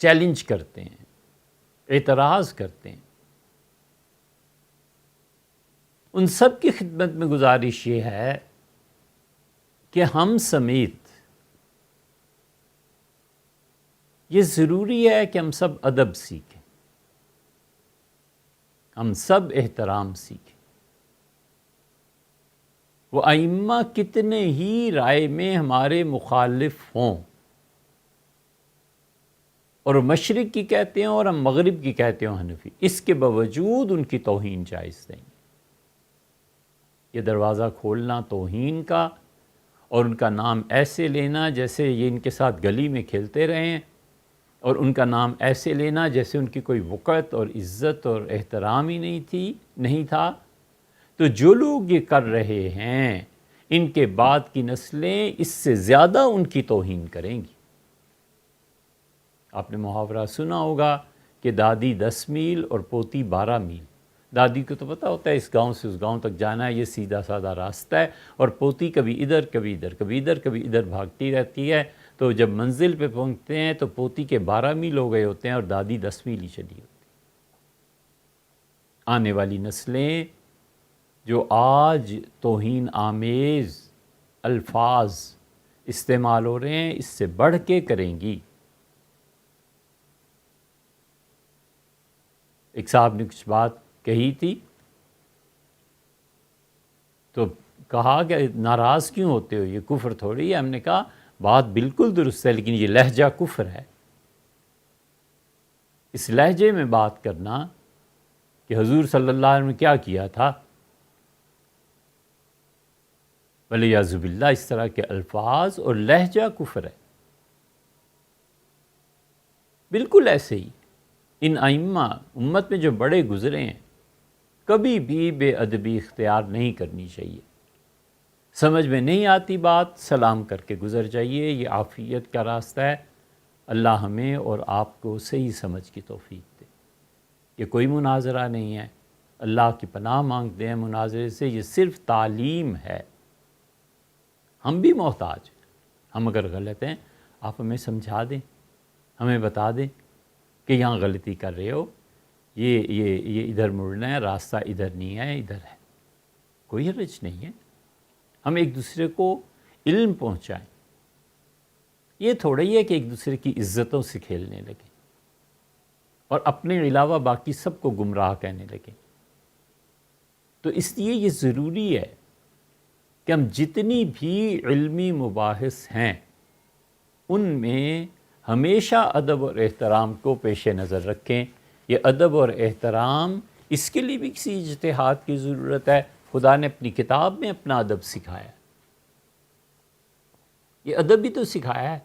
Challenge کرتے ہیں، اعتراض کرتے ہیں، ان سب کی خدمت میں گزارش یہ ہے کہ ہم سمیت یہ ضروری ہے کہ ہم سب ادب سیکھیں، ہم سب احترام سیکھیں۔ وہ ائمہ کتنے ہی رائے میں ہمارے مخالف ہوں، اور مشرق کی کہتے ہیں اور ہم مغرب کی کہتے ہیں حنفی، اس کے باوجود ان کی توہین جائز نہیں۔ یہ دروازہ کھولنا توہین کا، اور ان کا نام ایسے لینا جیسے یہ ان کے ساتھ گلی میں کھیلتے رہے ہیں، اور ان کا نام ایسے لینا جیسے ان کی کوئی وقت اور عزت اور احترام ہی نہیں تھا، تو جو لوگ یہ کر رہے ہیں ان کے بعد کی نسلیں اس سے زیادہ ان کی توہین کریں گی۔ آپ نے محاورہ سنا ہوگا کہ دادی 10 میل اور پوتی 12 میل۔ دادی کو تو پتہ ہوتا ہے اس گاؤں سے اس گاؤں تک جانا ہے، یہ سیدھا سادہ راستہ ہے، اور پوتی کبھی ادھر کبھی ادھر کبھی ادھر کبھی ادھر بھاگتی رہتی ہے، تو جب منزل پہ پہنچتے ہیں تو پوتی کے 12 میل ہو گئے ہوتے ہیں اور دادی 10 میل ہی چلی ہوتی۔ آنے والی نسلیں جو آج توہین آمیز الفاظ استعمال ہو رہے ہیں اس سے بڑھ کے کریں گی۔ ایک صاحب نے کچھ بات کہی تھی تو کہا کہ ناراض کیوں ہوتے ہو، یہ کفر تھوڑی ہے۔ ہم نے کہا بات بالکل درست ہے، لیکن یہ لہجہ کفر ہے۔ اس لہجے میں بات کرنا کہ حضور صلی اللہ علیہ وسلم نے کیا کیا تھا، وَلِعِیَاذُ بِاللَّہ، اس طرح کے الفاظ اور لہجہ کفر ہے۔ بالکل ایسے ہی ان ائمہ امت میں جو بڑے گزرے ہیں، کبھی بھی بے ادبی اختیار نہیں کرنی چاہیے۔ سمجھ میں نہیں آتی بات، سلام کر کے گزر جائیے، یہ عافیت کا راستہ ہے۔ اللہ ہمیں اور آپ کو صحیح سمجھ کی توفیق دے۔ یہ کوئی مناظرہ نہیں ہے، اللہ کی پناہ مانگتے ہیں مناظرے سے، یہ صرف تعلیم ہے۔ ہم بھی محتاج ہیں، ہم اگر غلط ہیں آپ ہمیں سمجھا دیں، ہمیں بتا دیں کہ یہاں غلطی کر رہے ہو، یہ ادھر مڑنا ہے، راستہ ادھر نہیں ہے، ادھر ہے۔ کوئی حرج نہیں ہے، ہم ایک دوسرے کو علم پہنچائیں۔ یہ تھوڑا ہی ہے کہ ایک دوسرے کی عزتوں سے کھیلنے لگیں اور اپنے علاوہ باقی سب کو گمراہ کہنے لگیں۔ تو اس لیے یہ ضروری ہے کہ ہم جتنی بھی علمی مباحث ہیں ان میں ہمیشہ ادب اور احترام کو پیش نظر رکھیں۔ یہ ادب اور احترام، اس کے لیے بھی کسی اجتہاد کی ضرورت ہے۔ خدا نے اپنی کتاب میں اپنا ادب سکھایا ہے، یہ ادب بھی تو سکھایا ہے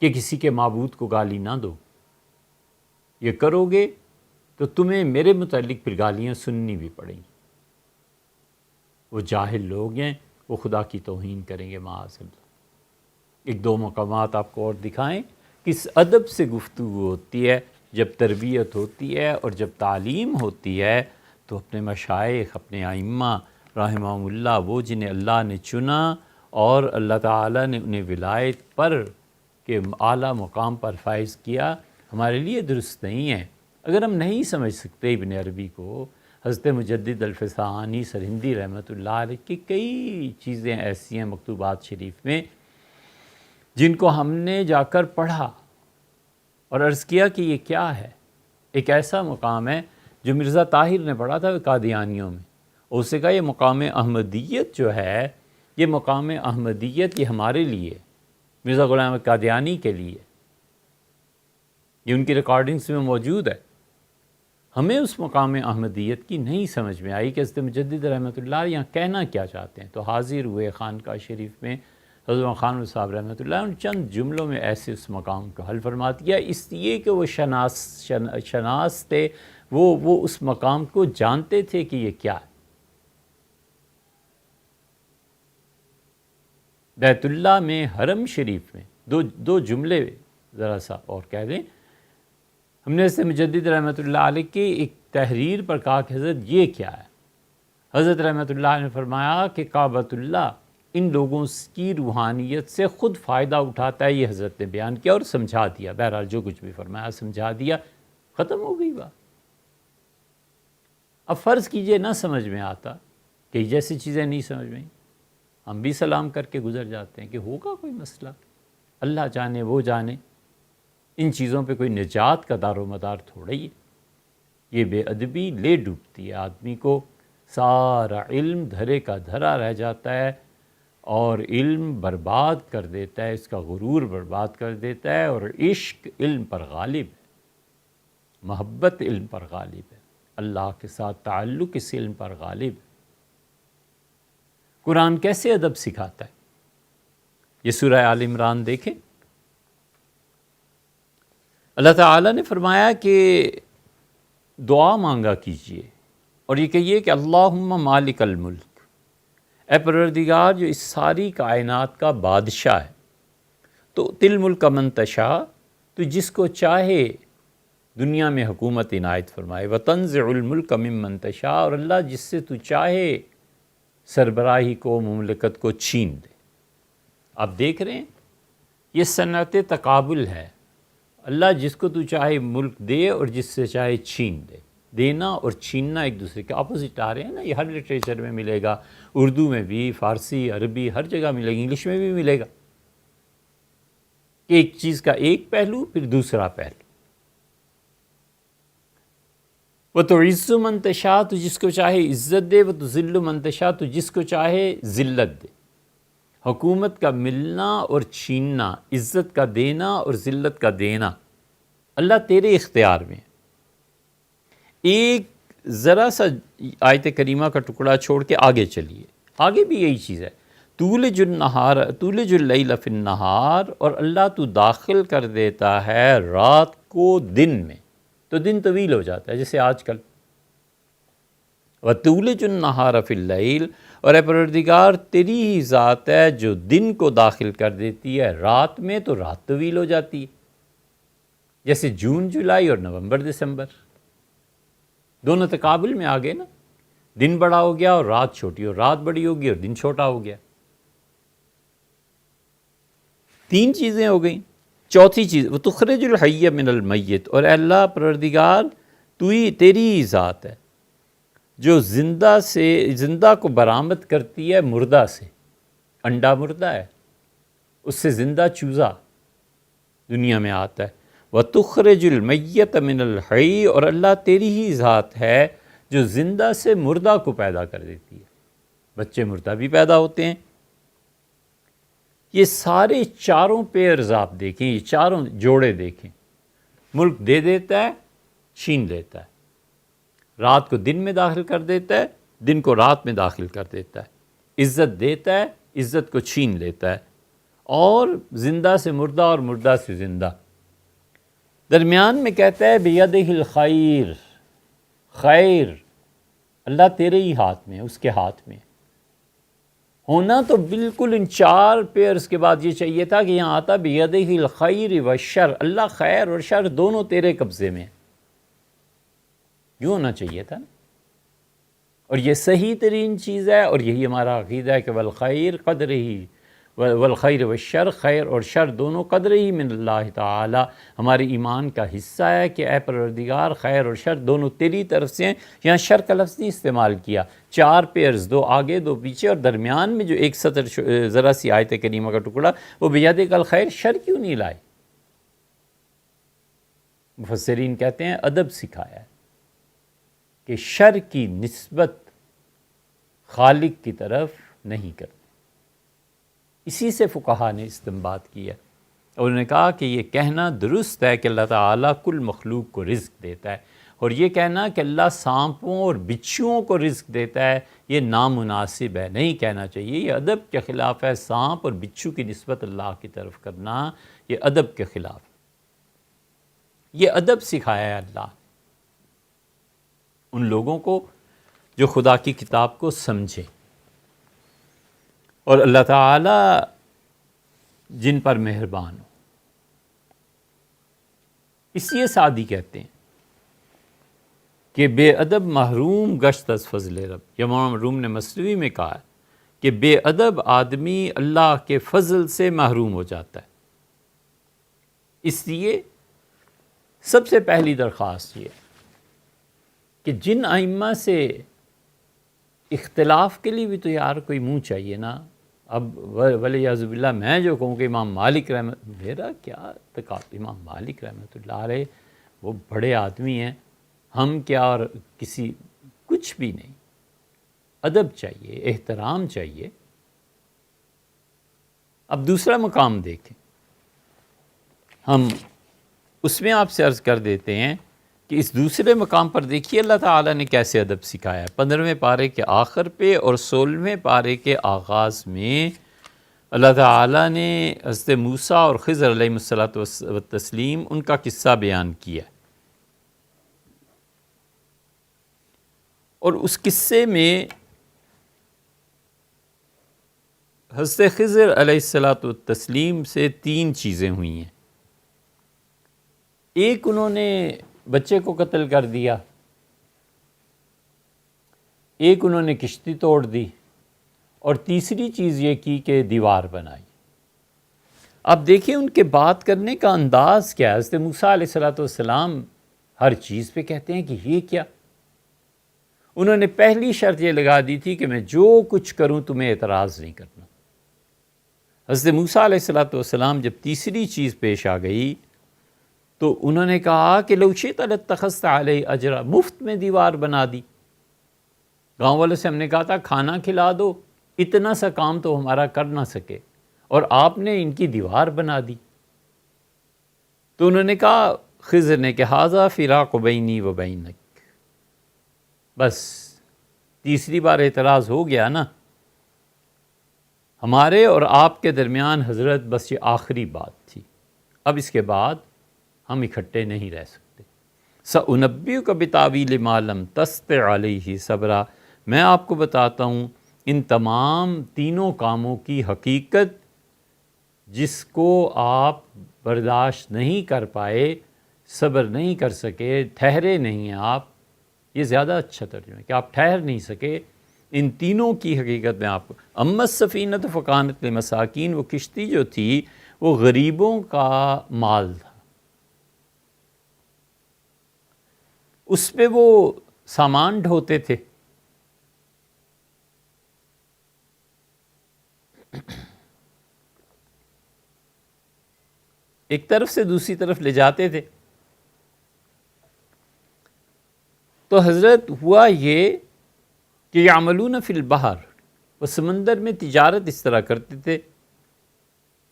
کہ کسی کے معبود کو گالی نہ دو۔ یہ کرو گے تو تمہیں میرے متعلق پھر گالیاں سننی بھی پڑیں گی۔ وہ جاہل لوگ ہیں، وہ خدا کی توہین کریں گے معاذ اللہ۔ ایک دو مقامات آپ کو اور دکھائیں، کس ادب سے گفتگو ہوتی ہے جب تربیت ہوتی ہے اور جب تعلیم ہوتی ہے، تو اپنے مشائخ، اپنے ائمہ رحمہم اللہ، وہ جنہیں اللہ نے چنا اور اللہ تعالیٰ نے انہیں ولایت پر کے اعلیٰ مقام پر فائز کیا، ہمارے لیے درست نہیں ہے۔ اگر ہم نہیں سمجھ سکتے ابن عربی کو، حضرت مجدد الفسانی سرہندی رحمۃ اللہ علیہ کی کئی چیزیں ایسی ہیں مکتوبات شریف میں جن کو ہم نے جا کر پڑھا اور عرض کیا کہ یہ کیا ہے۔ ایک ایسا مقام ہے جو مرزا طاہر نے پڑھا تھا قادیانیوں میں، اور اسے کہا یہ مقام احمدیت جو ہے، یہ مقام احمدیت یہ ہمارے لیے، مرزا غلام قادیانی کے لیے، یہ ان کی ریکارڈنگز میں موجود ہے۔ ہمیں اس مقام احمدیت کی نہیں سمجھ میں آئی کہ حضرت مجدد رحمۃ اللہ یہاں کہنا کیا چاہتے ہیں، تو حاضر ہوئے خانقاہ شریف میں حضرت خان صاحب رحمۃ اللہ ان چند جملوں میں ایسے اس مقام کو حل فرما دیا، اس لیے کہ وہ شناس تھے، وہ اس مقام کو جانتے تھے کہ یہ کیا ہے۔ بیت اللہ میں، حرم شریف میں، دو جملے ذرا سا اور کہہ دیں، ہم نے حضرت مجدد رحمۃ اللہ علیہ کی ایک تحریر پر کہا کہ حضرت یہ کیا ہے؟ حضرت رحمۃ اللہ نے فرمایا کہ کعبۃ اللہ ان لوگوں کی روحانیت سے خود فائدہ اٹھاتا ہے، یہ حضرت نے بیان کیا اور سمجھا دیا۔ بہرحال جو کچھ بھی فرمایا سمجھا دیا، ختم ہو گئی بات۔ اب فرض کیجئے نہ سمجھ میں آتا، کہ جیسی چیزیں نہیں سمجھ میں، ہم بھی سلام کر کے گزر جاتے ہیں کہ ہوگا کوئی مسئلہ، اللہ جانے وہ جانے، ان چیزوں پہ کوئی نجات کا دار و مدار تھوڑا ہی ہے۔ یہ بے ادبی لے ڈوبتی ہے آدمی کو، سارا علم دھرے کا دھرا رہ جاتا ہے، اور علم برباد کر دیتا ہے، اس کا غرور برباد کر دیتا ہے، اور عشق علم پر غالب ہے، محبت علم پر غالب ہے، اللہ کے ساتھ تعلق اس علم پر غالب ہے۔ قرآن کیسے ادب سکھاتا ہے؟ یہ سورہ آل عمران دیکھیں، اللہ تعالیٰ نے فرمایا کہ دعا مانگا کیجئے اور یہ کہیے کہ اللہم مالک الملک، اے پروردگار جو اس ساری کائنات کا بادشاہ ہے، تو تل ملک من تشاء، تو جس کو چاہے دنیا میں حکومت عنایت فرمائے، وتنزع الملک ممن تشاء، اور اللہ جس سے تو چاہے سربراہی کو، مملکت کو چھین دے۔ آپ دیکھ رہے ہیں یہ صنعت تقابل ہے، اللہ جس کو تو چاہے ملک دے اور جس سے چاہے چھین دے۔ دینا اور چھیننا ایک دوسرے کے اپوزٹ آ رہے ہیں نا، یہ ہر لٹریچر میں ملے گا، اردو میں بھی، فارسی، عربی، ہر جگہ ملے گا، انگلش میں بھی ملے گا، کہ ایک چیز کا ایک پہلو پھر دوسرا پہلو۔ وَتُعِزُّ مَن تَشَاءُ، تو جس کو چاہے عزت دے، وَتُذِلُّ مَن تَشَاءُ، تو جس کو چاہے ذلت دے۔ حکومت کا ملنا اور چھیننا، عزت کا دینا اور ذلت کا دینا، اللہ تیرے اختیار میں ہے۔ ایک ذرا سا آیت کریمہ کا ٹکڑا چھوڑ کے آگے چلیے، آگے بھی یہی چیز ہے، تولج اللیل فی النہار، اور اللہ تو داخل کر دیتا ہے رات کو دن میں، تو دن طویل ہو جاتا ہے جیسے آج کل۔ وَتُولِجُ النَّهَارَ فِي اللَّيْلِ، اور اے پروردگار تیری ہی ذات ہے جو دن کو داخل کر دیتی ہے رات میں، تو رات طویل ہو جاتی ہے، جیسے جون جولائی اور نومبر دسمبر، دونوں تقابل میں آ گئے نا، دن بڑا ہو گیا اور رات چھوٹی، اور رات بڑی ہوگی اور دن چھوٹا ہو گیا۔ تین چیزیں ہو گئیں۔ چوتھی چیز وَتُخْرِجُ الْحَيَّ مِنَ الْمَيِّتِ، اور اے اللہ پروردگار تیری ہی ذات ہے جو زندہ کو برآمد کرتی ہے مردہ سے۔ انڈا مردہ ہے، اس سے زندہ چوزا دنیا میں آتا ہے۔ وَتُخْرِجُ الْمَيِّتَ مِنَ الْحَيِّ، اور اللہ تیری ہی ذات ہے جو زندہ سے مردہ کو پیدا کر دیتی ہے، بچے مردہ بھی پیدا ہوتے ہیں۔ یہ سارے چاروں پیئرز آپ دیکھیں، یہ چاروں جوڑے دیکھیں، ملک دے دیتا ہے، چھین لیتا ہے، رات کو دن میں داخل کر دیتا ہے، دن کو رات میں داخل کر دیتا ہے، عزت دیتا ہے، عزت کو چھین لیتا ہے، اور زندہ سے مردہ اور مردہ سے زندہ۔ درمیان میں کہتا ہے بیدہ الخیر، خیر اللہ تیرے ہی ہاتھ میں، اس کے ہاتھ میں ہونا۔ تو بالکل ان چار پیئرز کے بعد یہ چاہیے تھا کہ یہاں آتا بیدہ الخیر والشر، اللہ خیر اور شر دونوں تیرے قبضے میں ہیں، یوں ہونا چاہیے تھا نا۔ اور یہ صحیح ترین چیز ہے، اور یہی ہمارا عقیدہ ہے کہ والخیر قدر ہی، والخیر والشر، خیر اور شر دونوں قدر ہی من اللہ تعالی، ہمارے ایمان کا حصہ ہے کہ اے پروردگار خیر اور شر دونوں تیری طرف سے ہیں۔ یہاں شر کا لفظ نہیں استعمال کیا، چار پیئرز، دو آگے دو پیچھے، اور درمیان میں جو ایک سطر ذرا سی آیت کریمہ کا ٹکڑا، وہ بیدک الخیر، شر کیوں نہیں لائے؟ مفسرین کہتے ہیں ادب سکھایا ہے کہ شر کی نسبت خالق کی طرف نہیں کرتے۔ اسی سے فقہا نے استنباط کیا، اور انہوں نے کہا کہ یہ کہنا درست ہے کہ اللہ تعالیٰ کل مخلوق کو رزق دیتا ہے، اور یہ کہنا کہ اللہ سانپوں اور بچھوؤں کو رزق دیتا ہے یہ نامناسب ہے، نہیں کہنا چاہیے، یہ ادب کے خلاف ہے۔ سانپ اور بچھو کی نسبت اللہ کی طرف کرنا یہ ادب کے خلاف ہے۔ یہ ادب سکھایا ہے اللہ ان لوگوں کو جو خدا کی کتاب کو سمجھے، اور اللہ تعالیٰ جن پر مہربان ہو۔ اس لیے سعدی کہتے ہیں کہ بے ادب محروم گشت از فضل رب، یا امام روم نے مثنوی میں کہا ہے کہ بے ادب آدمی اللہ کے فضل سے محروم ہو جاتا ہے۔ اس لیے سب سے پہلی درخواست یہ کہ جن ائمہ سے اختلاف کے لیے بھی تو یار کوئی منہ چاہیے نا۔ اب ولیعذ باللہ میں جو کہوں کہ امام مالک میرا کیا تقاضا، امام مالک رحمۃ اللہ علیہ وہ بڑے آدمی ہیں، ہم کیا اور کسی کچھ بھی نہیں۔ ادب چاہیے، احترام چاہیے۔ اب دوسرا مقام دیکھیں، ہم اس میں آپ سے عرض کر دیتے ہیں کہ اس دوسرے مقام پر دیکھیے اللہ تعالیٰ نے کیسے ادب سکھایا ہے۔ 15ویں پارے کے آخر پہ اور 16ویں پارے کے آغاز میں اللہ تعالیٰ نے حضرت موسیٰ اور خضر علیہ الصلوۃ والتسلیم ان کا قصہ بیان کیا، اور اس قصے میں حضرت خضر علیہ الصلوۃ والتسلیم سے 3 چیزیں ہوئی ہیں۔ ایک، انہوں نے بچے کو قتل کر دیا، ایک انہوں نے کشتی توڑ دی، اور تیسری چیز یہ کی کہ دیوار بنائی۔ اب دیکھیں ان کے بات کرنے کا انداز کیا ہے۔ حضرت موسیٰ علیہ السلام ہر چیز پہ کہتے ہیں کہ یہ کیا۔ انہوں نے پہلی شرط یہ لگا دی تھی کہ میں جو کچھ کروں تمہیں اعتراض نہیں کرنا۔ حضرت موسیٰ علیہ السلام جب تیسری چیز پیش آ گئی تو انہوں نے کہا کہ لو شئت لاتخذت علیہ اجرا، مفت میں دیوار بنا دی۔ گاؤں والوں سے ہم نے کہا تھا کھانا کھلا دو، اتنا سا کام تو ہمارا کر نہ سکے، اور آپ نے ان کی دیوار بنا دی۔ تو انہوں نے کہا خضر نے کہ ھذا فراق بینی و بینک، بس تیسری بار اعتراض ہو گیا نا، ہمارے اور آپ کے درمیان حضرت بس یہ آخری بات تھی، اب اس کے بعد ہم اکٹھے نہیں رہ سکتے۔ سأنبئک بتاویل ما لم تستطع علیہ صبرا، میں آپ کو بتاتا ہوں ان تمام تینوں کاموں کی حقیقت جس کو آپ برداشت نہیں کر پائے، صبر نہیں کر سکے، ٹھہرے نہیں ہیں آپ، یہ زیادہ اچھا ترجمہ ہے کہ آپ ٹھہر نہیں سکے، ان تینوں کی حقیقت میں آپ کو۔ اما السفینۃ فکانت لمساکین، وہ کشتی جو تھی وہ غریبوں کا مال تھا، اس پہ وہ سامان ڈھوتے تھے۔ ایک طرف سے دوسری طرف لے جاتے تھے۔ تو حضرت ہوا یہ کہ یعملون فی البحر، وہ سمندر میں تجارت اس طرح کرتے تھے۔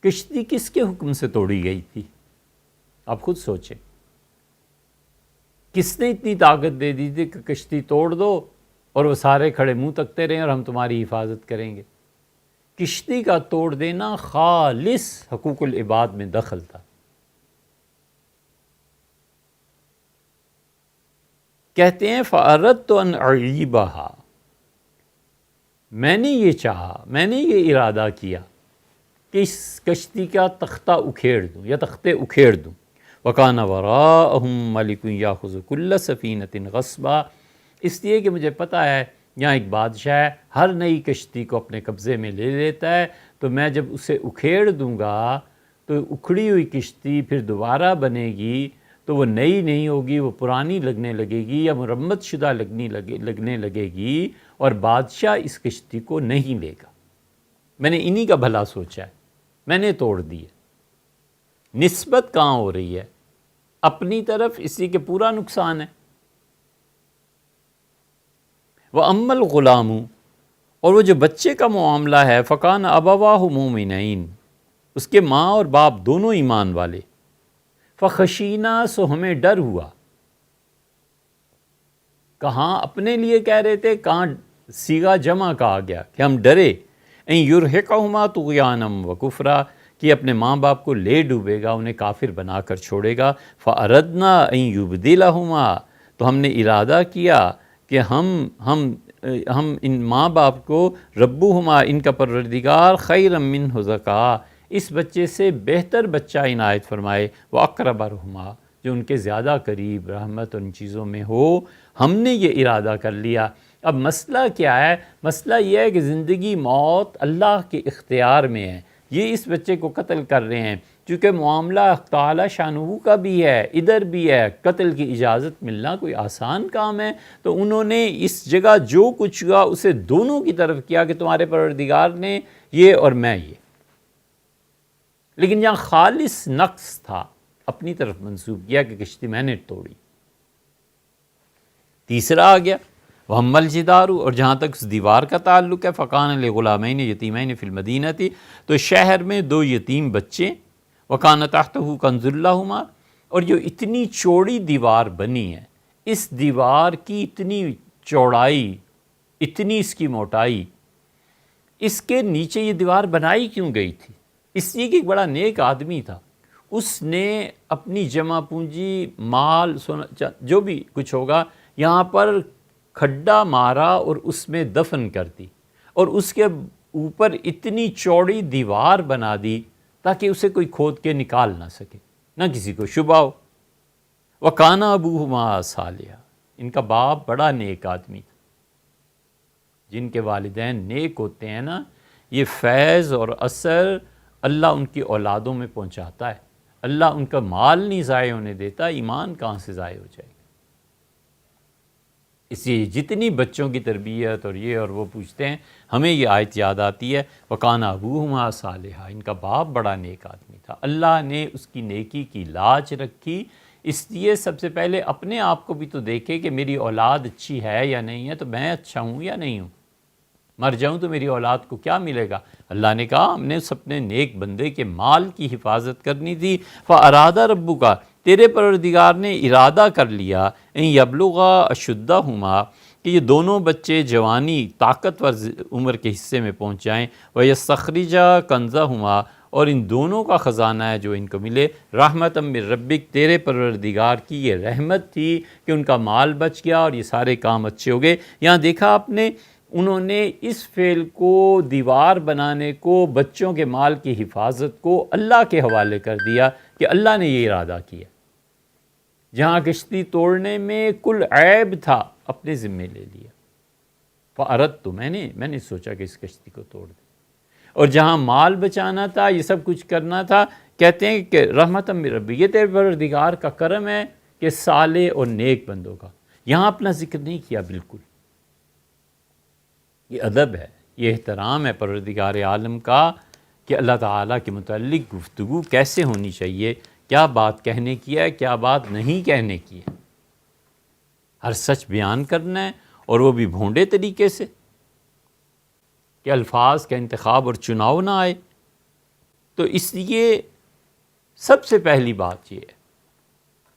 کشتی کس کے حکم سے توڑی گئی تھی؟ آپ خود سوچیں، کس نے اتنی طاقت دے دی تھی کہ کشتی توڑ دو اور وہ سارے کھڑے منہ تکتے رہیں اور ہم تمہاری حفاظت کریں گے؟ کشتی کا توڑ دینا خالص حقوق العباد میں دخل تھا۔ کہتے ہیں فَأَرَدْتُ أَنْ أَعِيبَهَا، میں نے یہ چاہا، میں نے یہ ارادہ کیا کہ اس کشتی کا تختہ اکھیڑ دوں یا تختے اکھیڑ دوں۔ وَكَانَ وَرَاءَهُمْ مَلِكٌ يَأْخُذُ كُلَّ سَفِينَةٍ غَصْبًا، اس لیے کہ مجھے پتہ ہے یہاں ایک بادشاہ ہے، ہر نئی کشتی کو اپنے قبضے میں لے لیتا ہے، تو میں جب اسے اکھیڑ دوں گا تو اکھڑی ہوئی کشتی پھر دوبارہ بنے گی تو وہ نئی نہیں ہوگی، وہ پرانی لگنے لگے گی یا مرمت شدہ لگنے لگے گی، اور بادشاہ اس کشتی کو نہیں لے گا۔ میں نے انہی کا بھلا سوچا ہے، میں نے توڑ دی ہے۔ نسبت کہاں ہو رہی ہے؟ اپنی طرف، اسی کے پورا نقصان ہے۔ وَأَمَّا الْغُلَامُ، اور وہ جو بچے کا معاملہ ہے، فَكَانَ أَبَوَاهُ مُؤْمِنَيْنِ، اس کے ماں اور باپ دونوں ایمان والے۔ فَخَشِينَا، سو ہمیں ڈر ہوا۔ کہاں اپنے لیے کہہ رہے تھے، کہاں صیغہ جمع کا آ گیا کہ ہم ڈرے۔ اَن يُرْهِقَهُمَا طُغْيَانًا وَكُفْرًا، کہ اپنے ماں باپ کو لے ڈوبے گا، انہیں کافر بنا کر چھوڑے گا۔ فَأَرَدْنَا أَن يُبْدِلَهُمَا، تو ہم نے ارادہ کیا کہ ہم ان ماں باپ کو ربُّهُمَا، ان کا پروردگار، خَيْرًا مِّنْهُ زَكَاءً، اس بچے سے بہتر بچہ عنایت فرمائے، وَأَقْرَبَ رُحْمًا، جو ان کے زیادہ قریب رحمت ان چیزوں میں ہو۔ ہم نے یہ ارادہ کر لیا اب مسئلہ کیا ہے؟ مسئلہ یہ ہے کہ زندگی موت اللہ کے اختیار میں ہے. یہ اس بچے کو قتل کر رہے ہیں چونکہ معاملہ تعالی شانہ کا بھی ہے، ادھر بھی ہے. قتل کی اجازت ملنا کوئی آسان کام ہے؟ تو انہوں نے اس جگہ جو کچھ ہوا اسے دونوں کی طرف کیا کہ تمہارے پروردگار نے یہ اور میں یہ. لیکن جہاں خالص نقص تھا اپنی طرف منسوب کیا کہ کشتی میں نے توڑی. تیسرا آ گیا وَأَمَّا الْجِدَارُ، اور جہاں تک اس دیوار کا تعلق ہے فَكَانَ لِغُلَامَيْنِ يَتِيمَيْنِ فِي الْمَدِينَةِ، تو شہر میں 2 یتیم بچے، وَكَانَ تَحْتَهُ كَنْزٌ لَهُمَا، اور جو اتنی چوڑی دیوار بنی ہے، اس دیوار کی اتنی چوڑائی، اتنی اس کی موٹائی، اس کے نیچے یہ دیوار بنائی کیوں گئی تھی؟ اس لیے کہ ایک بڑا نیک آدمی تھا، اس نے اپنی جمع پونجی، مال، سونا، جو بھی کچھ ہوگا یہاں پر کھڈا مارا اور اس میں دفن کر دی، اور اس کے اوپر اتنی چوڑی دیوار بنا دی تاکہ اسے کوئی کھود کے نکال نہ سکے، نہ کسی کو شبہ ہو. وَكَانَ أَبُوهُمَا صَالِحًا، ان کا باپ بڑا نیک آدمی تھا. جن کے والدین نیک ہوتے ہیں نا، یہ فیض اور اثر اللہ ان کی اولادوں میں پہنچاتا ہے. اللہ ان کا مال نہیں ضائع ہونے دیتا، ایمان کہاں سے ضائع ہو جائے گا. اس لیے جتنی بچوں کی تربیت اور یہ اور وہ پوچھتے ہیں، ہمیں یہ آیت یاد آتی ہے وَكَانَ أَبُوهُمَا صَالِحًا، ان کا باپ بڑا نیک آدمی تھا. اللہ نے اس کی نیکی کی لاج رکھی. اس لیے سب سے پہلے اپنے آپ کو بھی تو دیکھے کہ میری اولاد اچھی ہے یا نہیں ہے، تو میں اچھا ہوں یا نہیں ہوں. مر جاؤں تو میری اولاد کو کیا ملے گا؟ اللہ نے کہا ہم نے اس اپنے نیک بندے کے مال کی حفاظت کرنی تھی. فَأَرَادَ رَبُّكَ، تیرے پروردگار نے ارادہ کر لیا، ان یبلغا اشدہما، کہ یہ دونوں بچے جوانی طاقتور عمر کے حصے میں پہنچ جائیں. وَيَسْتَخْرِجَ كَنْزَهُمَا، اور ان دونوں کا خزانہ ہے جو ان کو ملے. رحمۃ من ربک، تیرے پروردگار کی یہ رحمت تھی کہ ان کا مال بچ گیا اور یہ سارے کام اچھے ہو گئے. یہاں دیکھا آپ نے، انہوں نے اس فعل کو، دیوار بنانے کو، بچوں کے مال کی حفاظت کو اللہ کے حوالے کر دیا کہ اللہ نے یہ ارادہ کیا. جہاں کشتی توڑنے میں کل عیب تھا اپنے ذمے لے لیا. فَأَرَدْتُ، میں نے سوچا کہ اس کشتی کو توڑ دیں. اور جہاں مال بچانا تھا، یہ سب کچھ کرنا تھا، کہتے ہیں کہ رحمت من ربی، یہ تیرے پروردگار کا کرم ہے کہ صالح اور نیک بندوں کا. یہاں اپنا ذکر نہیں کیا بالکل. یہ ادب ہے، یہ احترام ہے پروردگار عالم کا کہ اللہ تعالیٰ کے متعلق گفتگو کیسے ہونی چاہیے، کیا بات کہنے کی ہے، کیا بات نہیں کہنے کی ہے. ہر سچ بیان کرنا ہے، اور وہ بھی بھونڈے طریقے سے کہ الفاظ کا انتخاب اور چناؤ نہ آئے. تو اس لیے سب سے پہلی بات یہ ہے